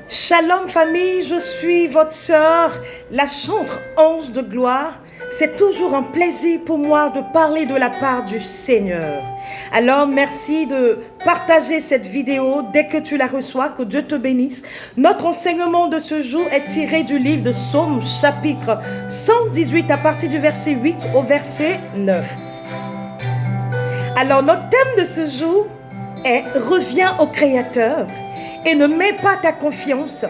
Shalom famille, je suis votre sœur, la chantre Ange de Gloire. C'est toujours un plaisir pour moi de parler de la part du Seigneur. Alors merci de partager cette vidéo dès que tu la reçois, que Dieu te bénisse. Notre enseignement de ce jour est tiré du livre de Psaume chapitre 118 à partir du verset 8 au verset 9. Alors notre thème de ce jour est « Reviens au Créateur » et ne mets pas ta confiance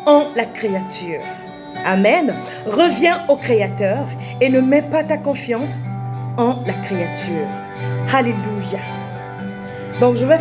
en la créature. Amen. Reviens au Créateur et ne mets pas ta confiance en la créature. Alléluia. Donc je vais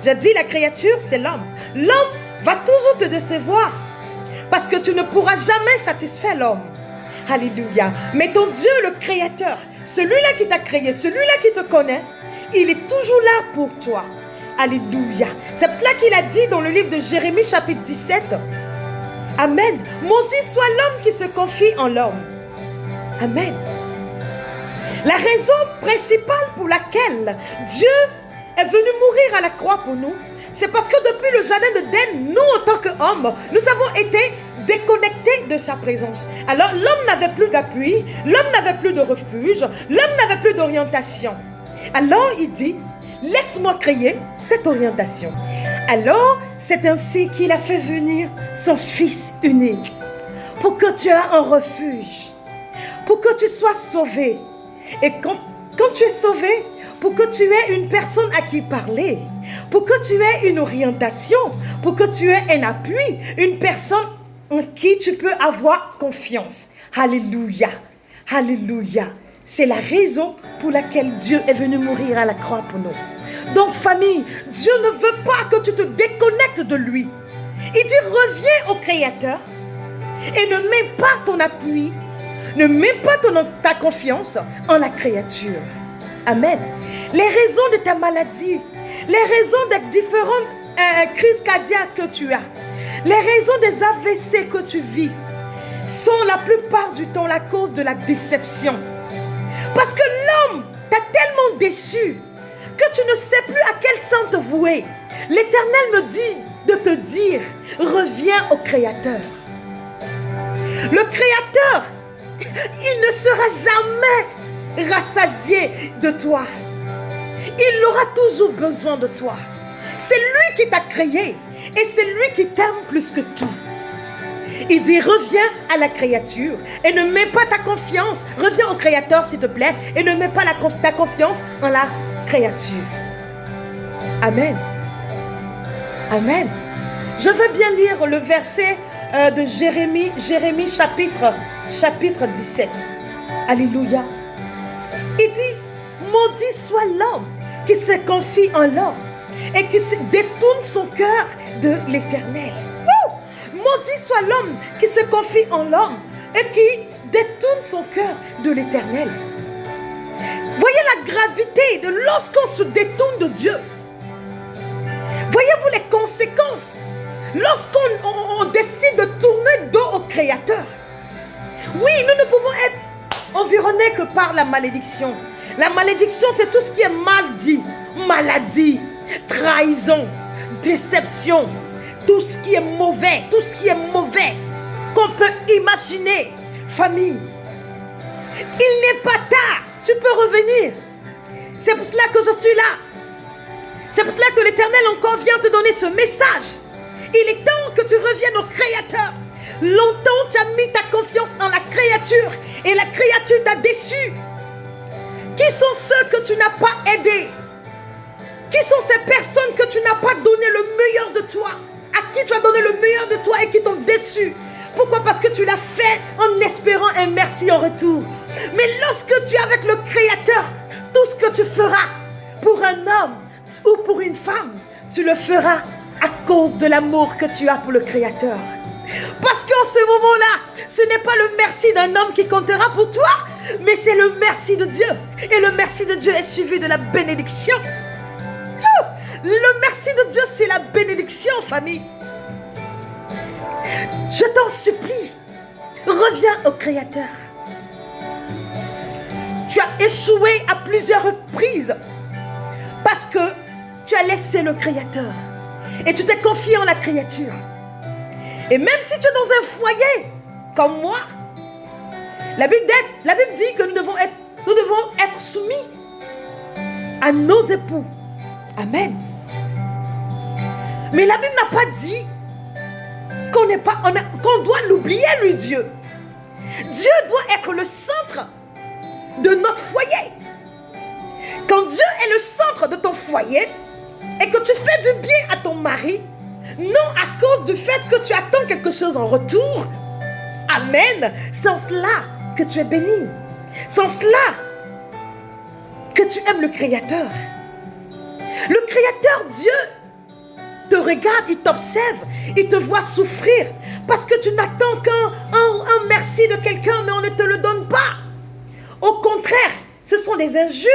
Je dis la créature, c'est l'homme. L'homme va toujours te décevoir parce que tu ne pourras jamais satisfaire l'homme. Alléluia. Mais ton Dieu, le Créateur, celui-là qui t'a créé, celui-là qui te connaît, il est toujours là pour toi. Alléluia. C'est pour cela qu'il a dit dans le livre de Jérémie chapitre 17. Amen. Maudit soit l'homme qui se confie en l'homme. Amen. La raison principale pour laquelle Dieu est venu mourir à la croix pour nous, c'est parce que depuis le jardin d'Éden, nous en tant qu'hommes, nous avons été déconnectés de sa présence. Alors l'homme n'avait plus d'appui, l'homme n'avait plus de refuge, l'homme n'avait plus d'orientation. Alors il dit, laisse-moi créer cette orientation. Alors c'est ainsi qu'il a fait venir son Fils unique pour que tu aies un refuge, pour que tu sois sauvé. Et quand tu es sauvé, pour que tu aies une personne à qui parler, pour que tu aies une orientation, pour que tu aies un appui, une personne en qui tu peux avoir confiance. Alléluia, alléluia. C'est la raison pour laquelle Dieu est venu mourir à la croix pour nous. Donc famille, Dieu ne veut pas que tu te déconnectes de lui. Il dit reviens au Créateur et ne mets pas ton appui, ne mets pas ta confiance en la créature. Amen. Les raisons de ta maladie, les raisons des différentes crises cardiaques que tu as, les raisons des AVC que tu vis, sont la plupart du temps la cause de la déception. Parce que l'homme t'a tellement déçu que tu ne sais plus à quel sang te vouer. L'Éternel me dit de te dire, reviens au Créateur. Le Créateur, il ne sera jamais rassasié de toi. Il aura toujours besoin de toi. C'est lui qui t'a créé et c'est lui qui t'aime plus que tout. Il dit reviens à la créature et ne mets pas ta confiance. Reviens au Créateur s'il te plaît et ne mets pas ta confiance en la créature. Amen. Amen. Je veux bien lire le verset de Jérémie chapitre 17. Alléluia. Il dit, maudit soit l'homme qui se confie en l'homme et qui détourne son cœur de l'Éternel. Maudit soit l'homme qui se confie en l'homme et qui détourne son cœur de l'Éternel. Voyez la gravité de lorsqu'on se détourne de Dieu. Voyez-vous les conséquences Lorsqu'on décide de tourner dos au Créateur, oui, nous ne pouvons être environnés que par la malédiction. La malédiction, c'est tout ce qui est mal dit, maladie, trahison, déception, tout ce qui est mauvais, qu'on peut imaginer. Famille, il n'est pas tard, tu peux revenir. C'est pour cela que je suis là. C'est pour cela que l'Éternel encore vient te donner ce message. Il est temps que tu reviennes au Créateur. Longtemps tu as mis ta confiance en la créature et la créature t'a déçu. Qui sont ceux que tu n'as pas aidés? Qui sont ces personnes que tu n'as pas donné le meilleur de toi? À qui tu as donné le meilleur de toi et qui t'ont déçu? Pourquoi? Parce que tu l'as fait en espérant un merci en retour. Mais lorsque tu es avec le Créateur, tout ce que tu feras pour un homme ou pour une femme, tu le feras à cause de l'amour que tu as pour le Créateur. Parce qu'en ce moment-là, ce n'est pas le merci d'un homme qui comptera pour toi, mais c'est le merci de Dieu. Et le merci de Dieu est suivi de la bénédiction. Le merci de Dieu, c'est la bénédiction, famille. Je t'en supplie, reviens au Créateur. Tu as échoué à plusieurs reprises parce que tu as laissé le Créateur et tu t'es confié en la créature. Et même si tu es dans un foyer comme moi, la Bible dit que nous devons être soumis à nos époux. Amen. Mais la Bible n'a pas dit qu'on doit l'oublier, lui, Dieu. Dieu doit être le centre de notre foyer. Quand Dieu est le centre de ton foyer et que tu fais du bien à ton mari, non à cause du fait que tu attends quelque chose en retour. Amen. C'est en cela que tu es béni. C'est en cela que tu aimes le Créateur. Le Créateur, Dieu, te regarde, il t'observe, il te voit souffrir parce que tu n'attends qu'un merci de quelqu'un, mais on ne te le donne pas. Au contraire, ce sont des injures.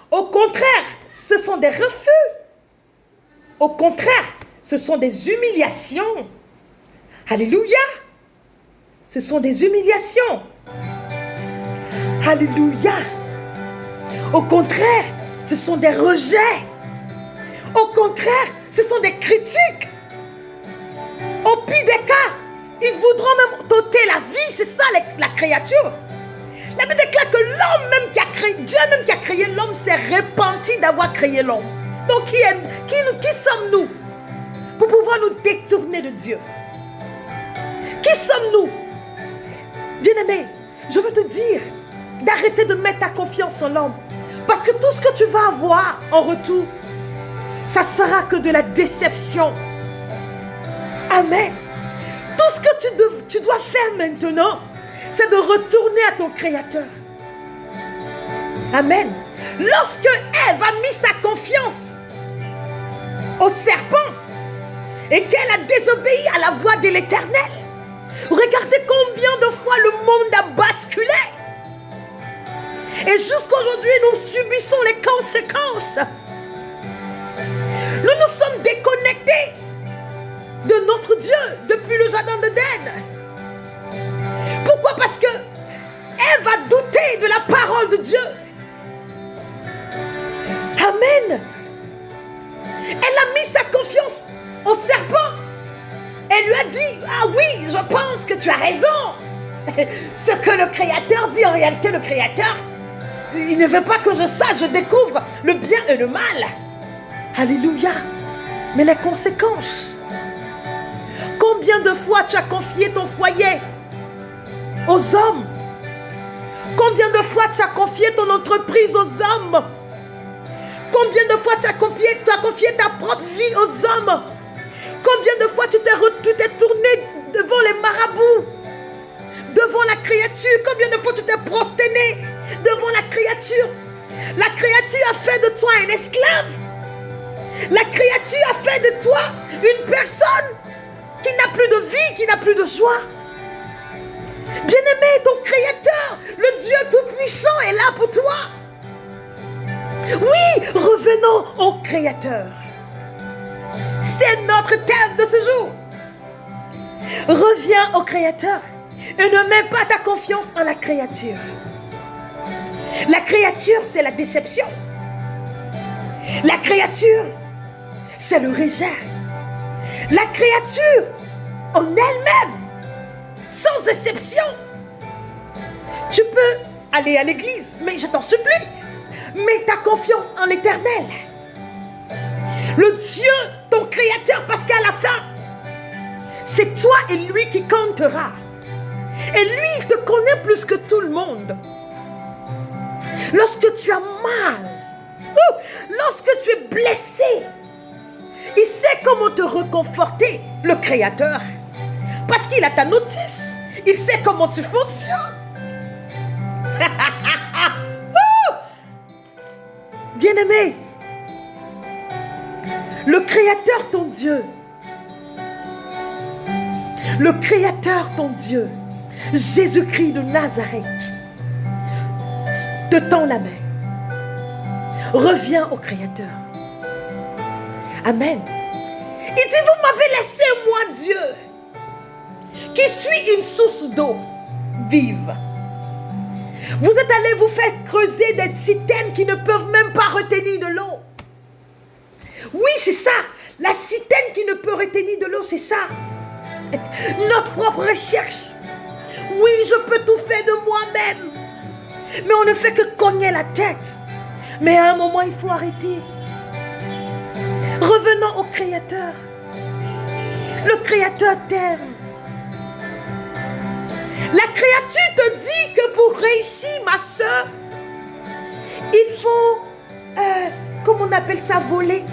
Au contraire, ce sont des refus. Au contraire, ce sont des humiliations. Alléluia. Ce sont des humiliations. Alléluia. Au contraire, ce sont des rejets. Au contraire, ce sont des critiques. Au pire des cas, ils voudront même t'ôter la vie. C'est ça la créature. La Bible déclare que l'homme même qui a créé, Dieu même qui a créé l'homme s'est repenti d'avoir créé l'homme. Donc qui sommes-nous pour pouvoir nous détourner de Dieu? Qui sommes-nous? Bien-aimé, je veux te dire d'arrêter de mettre ta confiance en l'homme. Parce que tout ce que tu vas avoir en retour, ça sera que de la déception. Amen. Tout ce que tu dois faire maintenant, c'est de retourner à ton Créateur. Amen. Lorsque Ève a mis sa confiance au serpent et qu'elle a désobéi à la voix de l'Éternel, regardez combien de fois le monde a basculé. Et jusqu'aujourd'hui, nous subissons les conséquences. Nous nous sommes déconnectés de notre Dieu depuis le jardin d'Éden. Pourquoi? Parce que Ève a douté de la parole de Dieu. Amen. Elle a mis sa confiance au serpent. Elle lui a dit, ah oui, je pense que tu as raison. Ce que le Créateur dit, en réalité, le Créateur, il ne veut pas que je sache, je découvre le bien et le mal. Alléluia. Mais les conséquences. Combien de fois tu as confié ton foyer aux hommes? Combien de fois tu as confié ton entreprise aux hommes? Combien de fois tu as confié ta propre vie aux hommes? Combien de fois tu t'es tourné devant les marabouts, devant la créature? Combien de fois tu t'es prosterné devant la créature? La créature a fait de toi un esclave. La créature a fait de toi une personne qui n'a plus de vie, qui n'a plus de joie. Bien-aimé, ton Créateur, le Dieu Tout-Puissant est là pour toi. Oui, revenons au Créateur. C'est notre thème de ce jour. Reviens au Créateur et ne mets pas ta confiance en la créature. La créature, c'est la déception. La créature, c'est le rejet. La créature, en elle-même, sans exception. Tu peux aller à l'église, mais je t'en supplie, mets ta confiance en l'Éternel. Le Dieu, ton Créateur, parce qu'à la fin, c'est toi et lui qui comptera. Et lui, il te connaît plus que tout le monde. Lorsque tu as mal, lorsque tu es blessé, il sait comment te reconforter, le Créateur. Parce qu'il a ta notice. Il sait comment tu fonctionnes. Bien-aimé, le Créateur, ton Dieu, le Créateur, ton Dieu, Jésus-Christ de Nazareth, te tend la main. Reviens au Créateur. Amen. Il dit, vous m'avez laissé, moi, Dieu, qui suis une source d'eau vive. Vous êtes allés vous faire creuser des citernes qui ne peuvent même pas retenir de l'eau. Oui, c'est ça. La citerne qui ne peut retenir de l'eau, c'est ça. Notre propre recherche. Oui, je peux tout faire de moi-même. Mais on ne fait que cogner la tête. Mais à un moment, il faut arrêter. Revenons au Créateur. Le Créateur t'aime. La créature te dit que pour réussir, ma soeur, il faut, comment on appelle ça, voler.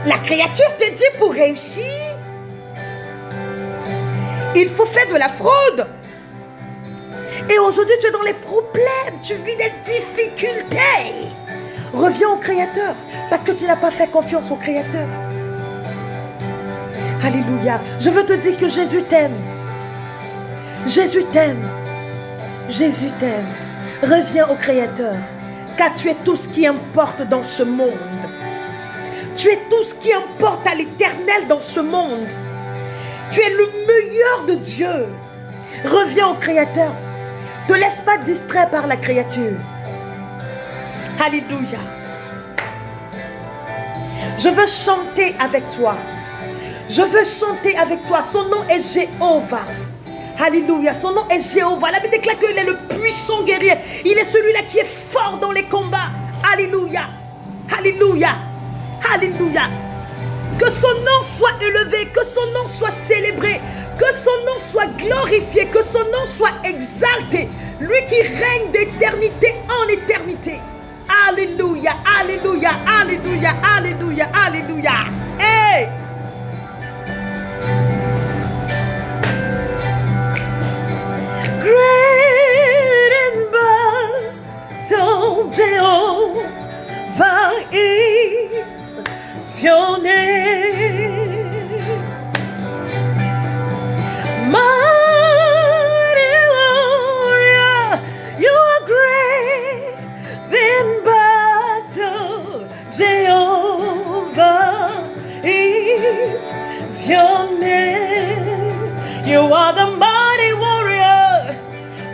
La créature te dit pour réussir, il faut faire de la fraude. Et aujourd'hui, tu es dans les problèmes, tu vis des difficultés. Reviens au Créateur, parce que tu n'as pas fait confiance au Créateur. Alléluia. Je veux te dire que Jésus t'aime. Jésus t'aime. Jésus t'aime. Reviens au Créateur, car tu es tout ce qui importe dans ce monde. Tu es tout ce qui importe à l'Éternel dans ce monde. Tu es le meilleur de Dieu. Reviens au Créateur. Ne te laisse pas distraire par la créature. Alléluia. Je veux chanter avec toi. Je veux chanter avec toi. Son nom est Jéhovah. Alléluia. Son nom est Jéhovah. La Bible déclare qu'il est le puissant guerrier. Il est celui-là qui est fort dans les combats. Alléluia. Alléluia. Alléluia. Que son nom soit élevé, que son nom soit célébré, que son nom soit glorifié, que son nom soit exalté. Lui qui règne d'éternité en éternité. Alléluia, alléluia, alléluia, alléluia, alléluia. Hey! Great and battle, Jehovah is your name. Mighty warrior, you are great in battle. Jehovah is your name. You are the mighty warrior,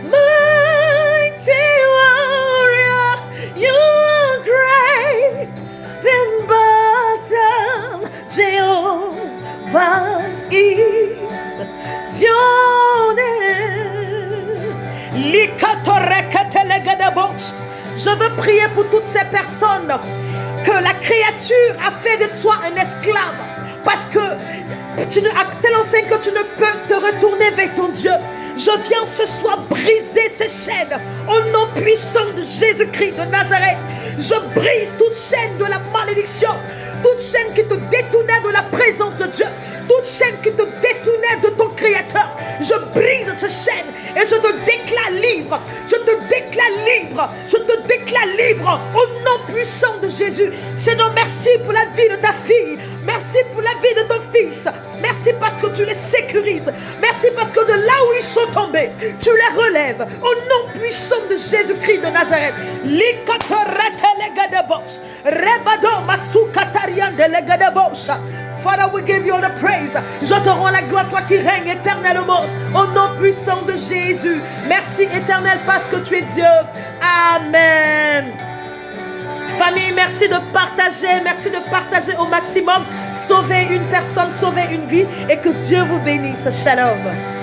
mighty warrior. You are great in battle. Jehovah is your name. Je veux prier pour toutes ces personnes que la créature a fait de toi un esclave. Parce que tu ne, à telle enseigne que tu ne peux te retourner vers ton Dieu. Je viens ce soir briser ces chaînes au nom puissant de Jésus-Christ de Nazareth. Je brise toute chaîne de la malédiction, toute chaîne qui te détournait de la présence de Dieu, toute chaîne qui te détournait de ton Créateur. Je brise ces chaînes et je te déclare libre. Je te déclare libre. Je te déclare libre au nom puissant de Jésus. Seigneur, merci pour la vie de ta fille. Merci pour la vie de ton fils. Merci parce que tu les sécurises. Merci parce que de là où ils sont tombés, tu les relèves. Au nom puissant de Jésus-Christ de Nazareth. Father, we give you all the praise. Je te rends la gloire, toi qui règnes éternellement. Au nom puissant de Jésus. Merci éternel parce que tu es Dieu. Amen. Famille, merci de partager au maximum. Sauvez une personne, sauvez une vie et que Dieu vous bénisse. Shalom.